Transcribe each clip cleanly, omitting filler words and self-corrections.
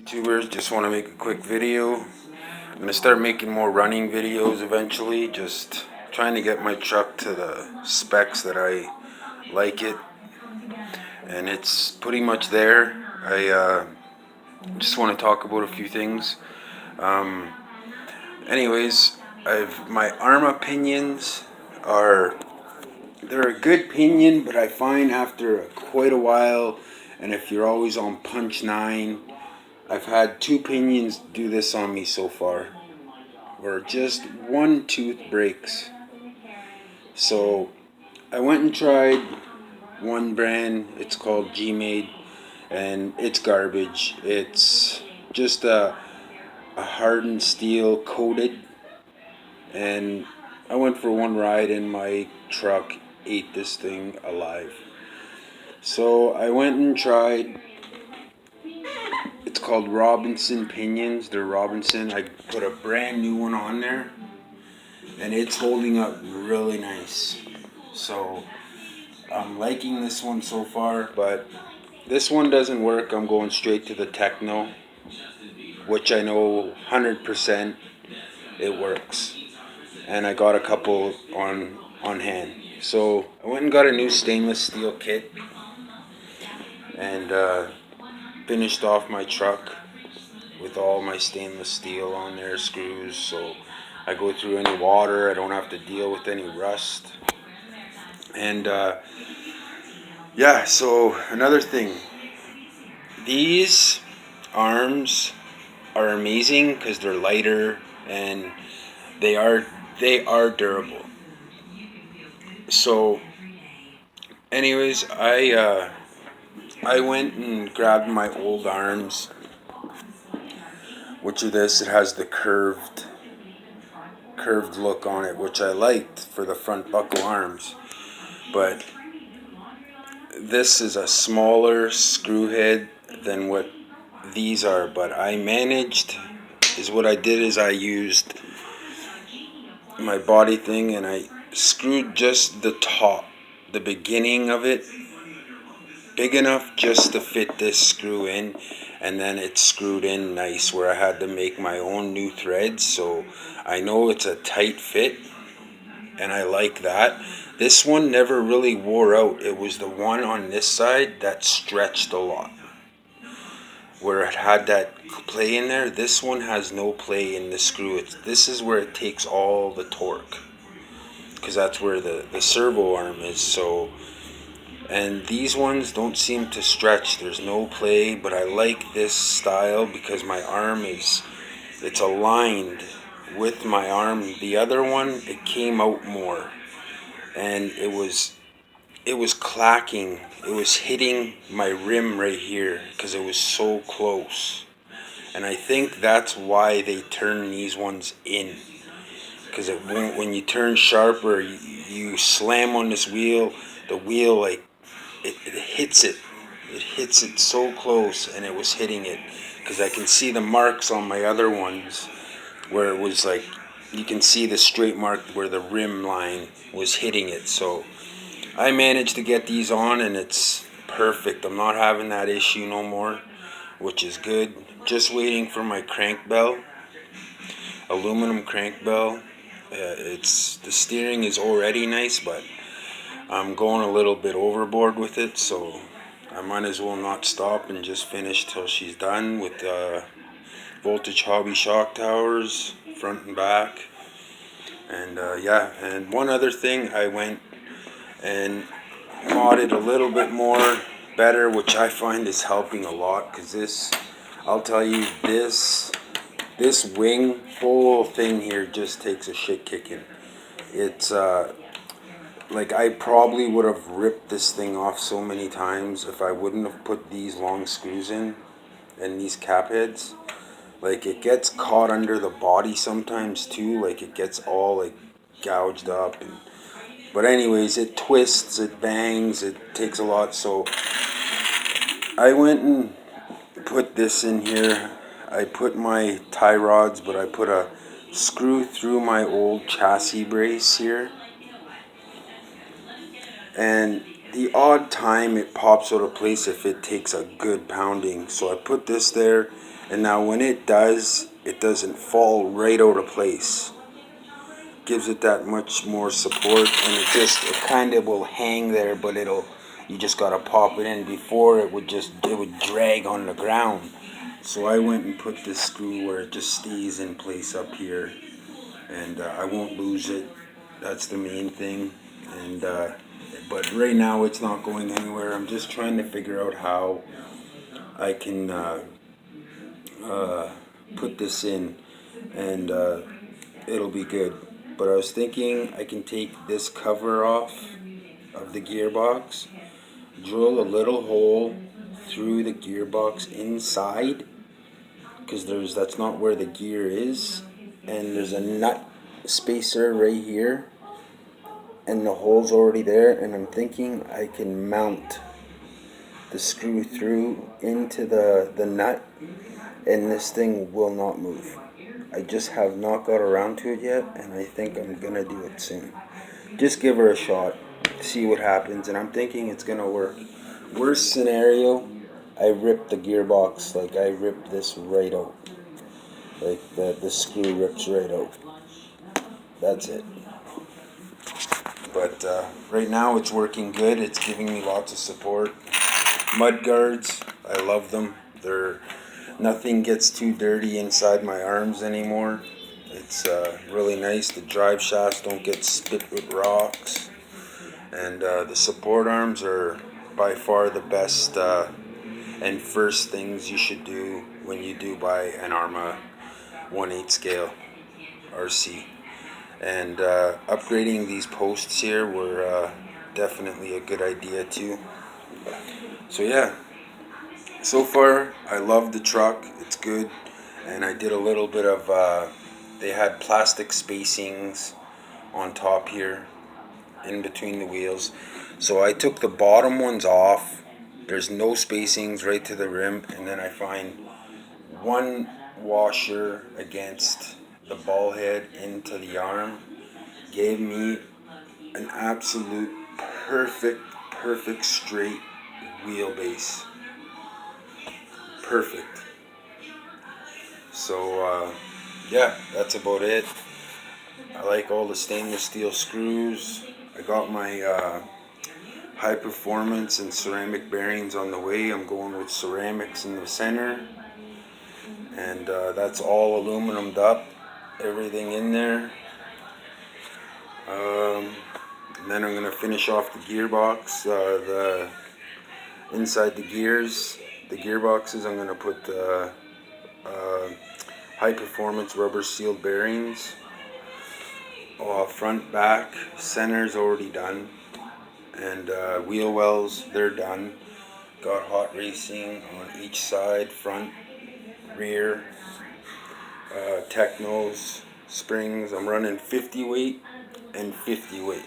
YouTubers, just want to make a quick video. I'm going to start making more running videos eventually, just trying to get my truck to the specs that I like it, and it's pretty much there. I just want to talk about a few things. Um, anyways, my Arrma pinions are, they're a good pinion, but I find after quite a while, and if you're always on punch 9, I've had 2 pinions do this on me so far, where just one tooth breaks. So I went and tried one brand, it's called G-Made, and it's garbage. It's just a hardened steel coated, and I went for one ride and my truck ate this thing alive. So I went and tried, it's called Robinson pinions. They're Robinson. I put a brand new one on there, and it's holding up really nice. So I'm liking this one so far, but this one doesn't work. I'm going straight to the Techno, which I know 100% it works, and I got a couple on hand. So I went and got a new stainless steel kit, and finished off my truck with all my stainless steel on there, screws, so I go through any water, I don't have to deal with any rust. And yeah, so another thing, these arms are amazing because they're lighter and they are durable. So anyways, I went and grabbed my old arms, which of this, it has the curved look on it, which I liked for the front buckle arms, but this is a smaller screw head than what these are. But I managed, is what I did is I used my body thing and I screwed just the top, the beginning of it, big enough just to fit this screw in, and then it's screwed in nice where I had to make my own new threads, so I know it's a tight fit, and I like that. This one never really wore out. It was the one on this side that stretched a lot, where it had that play in there. This one has no play in the screw. This is where it takes all the torque, because that's where the servo arm is. So, and these ones don't seem to stretch. There's no play, but I like this style because my arm it's aligned with my arm. The other one, it came out more, and it was clacking. It was hitting my rim right here because it was so close. And I think that's why they turn these ones in, because when you turn sharper, you slam on this wheel, the wheel, like, it hits it. It hits it so close, and it was hitting it. Because I can see the marks on my other ones where it was like, you can see the straight mark where the rim line was hitting it. So I managed to get these on, and it's perfect. I'm not having that issue no more, which is good. Just waiting for my crank bell, aluminum crank bell. It's, the steering is already nice, but I'm going a little bit overboard with it, so I might as well not stop and just finish till she's done with voltage hobby shock towers, front and back. And yeah, and one other thing, I went and modded a little bit more better, which I find is helping a lot, because this, I'll tell you, this wing whole thing here just takes a shit kicking. It's like, I probably would have ripped this thing off so many times if I wouldn't have put these long screws in and these cap heads. Like, it gets caught under the body sometimes too, like it gets all like gouged up, and but anyways, it twists, it bangs, it takes a lot. So I went and put this in here. I put my tie rods, but I put a screw through my old chassis brace here, and the odd time it pops out of place if it takes a good pounding. So I put this there, And now when it does, it doesn't fall right out of place. Gives it that much more support, and it kind of will hang there, but you just gotta pop it in. Before it would drag on the ground. So I went and put this screw where it just stays in place up here, and I won't lose it. That's the main thing. And but right now it's not going anywhere. I'm just trying to figure out how I can put this in, and it'll be good. But I was thinking I can take this cover off of the gearbox, drill a little hole through the gearbox inside, because that's not where the gear is, and there's a nut spacer right here, and the hole's already there, and I'm thinking I can mount the screw through into the nut, and this thing will not move. I just have not got around to it yet, and I think I'm gonna do it soon. Just give her a shot, see what happens, and I'm thinking it's gonna work. Worst scenario, I rip the gearbox, like I rip this right out. Like the screw rips right out. That's it. But right now it's working good. It's giving me lots of support. Mud guards, I love them. Nothing gets too dirty inside my arms anymore. It's really nice. The drive shafts don't get spit with rocks. And the support arms are by far the best and first things you should do when you do buy an Arrma 1/8 scale RC. And upgrading these posts here were definitely a good idea too. So yeah. So far, I love the truck. It's good. And I did a little bit of, they had plastic spacings on top here, in between the wheels. So I took the bottom ones off. There's no spacings right to the rim. And then I find one washer against the ball head into the arm. Gave me an absolute perfect straight wheelbase. Perfect. So yeah, that's about it. I like all the stainless steel screws. I got my high performance and ceramic bearings on the way. I'm going with ceramics in the center, and that's all aluminum'd up, everything in there. And then I'm gonna finish off the gearbox, the inside the gears. The gearboxes, I'm going to put high performance rubber sealed bearings. Front, back, center's already done. And wheel wells, they're done. Got hot racing on each side, front, rear. Technos, springs. I'm running 50 weight and 50 weight.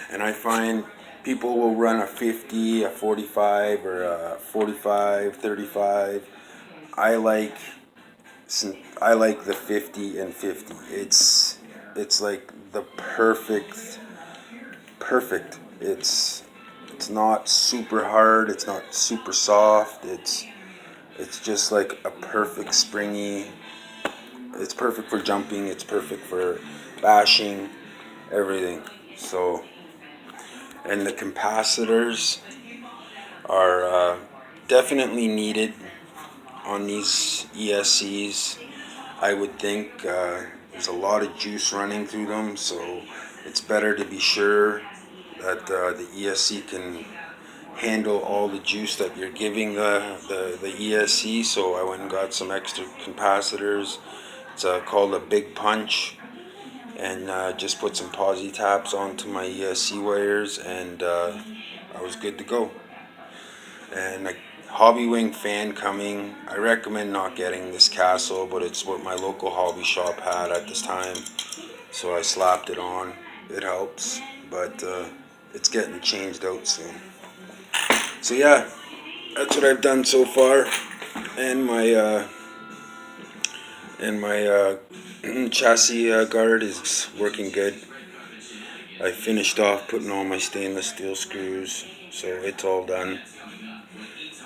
And I find people will run a 50, a 45, or a 45, 35. I like the 50 and 50. It's like the perfect. It's not super hard. It's not super soft. It's just like a perfect springy. It's perfect for jumping. It's perfect for bashing, everything. So. And the capacitors are definitely needed on these ESCs. I would think there's a lot of juice running through them, so it's better to be sure that the ESC can handle all the juice that you're giving the ESC. So I went and got some extra capacitors. It's called a big punch. And just put some posi taps onto my ESC wires, and I was good to go. And a hobby wing fan coming. I recommend not getting this Castle, but it's what my local hobby shop had at this time, so I slapped it on. It helps, but it's getting changed out soon. So yeah, that's what I've done so far, and my chassis guard is working good. I finished off putting all my stainless steel screws, so it's all done.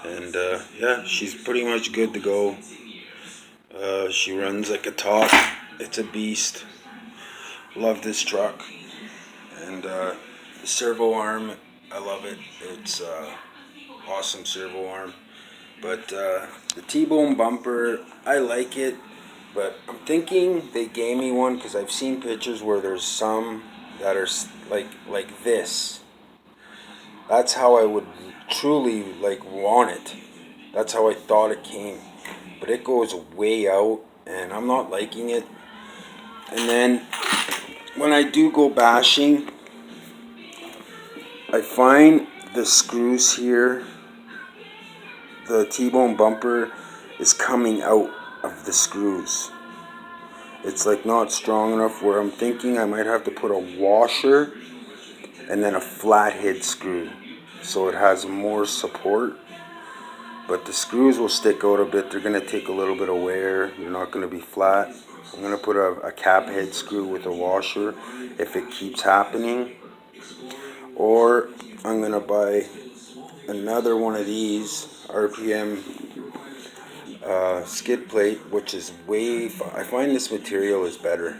And yeah, she's pretty much good to go. She runs like a top. It's a beast. Love this truck. And the servo arm, I love it. It's awesome servo arm. But the T-bone bumper, I like it. But I'm thinking they gave me one because I've seen pictures where there's some that are like this. That's how I would truly like want it. That's how I thought it came. But it goes way out and I'm not liking it. And then when I do go bashing, I find the screws here, the T-bone bumper is coming out of the screws. It's like not strong enough where I'm thinking I might have to put a washer and then a flathead screw so it has more support. But the screws will stick out a bit. They're going to take a little bit of wear. They're not going to be flat. I'm going to put a cap head screw with a washer if it keeps happening. Or I'm going to buy another one of these RPM skid plate, which is I find this material is better.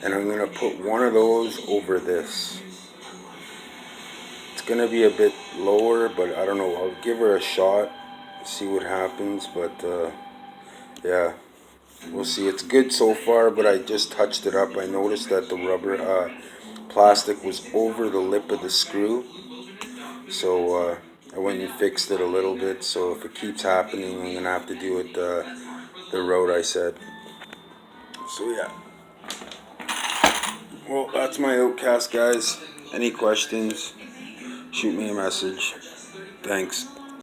And I'm going to put one of those over this. It's going to be a bit lower, but I don't know. I'll give her a shot, see what happens. But yeah, we'll see. It's good so far, but I just touched it up. I noticed that the rubber plastic was over the lip of the screw. So I went and fixed it a little bit. So if it keeps happening, I'm going to have to do it the road I said. So yeah. Well, that's my outcast, guys. Any questions, shoot me a message. Thanks.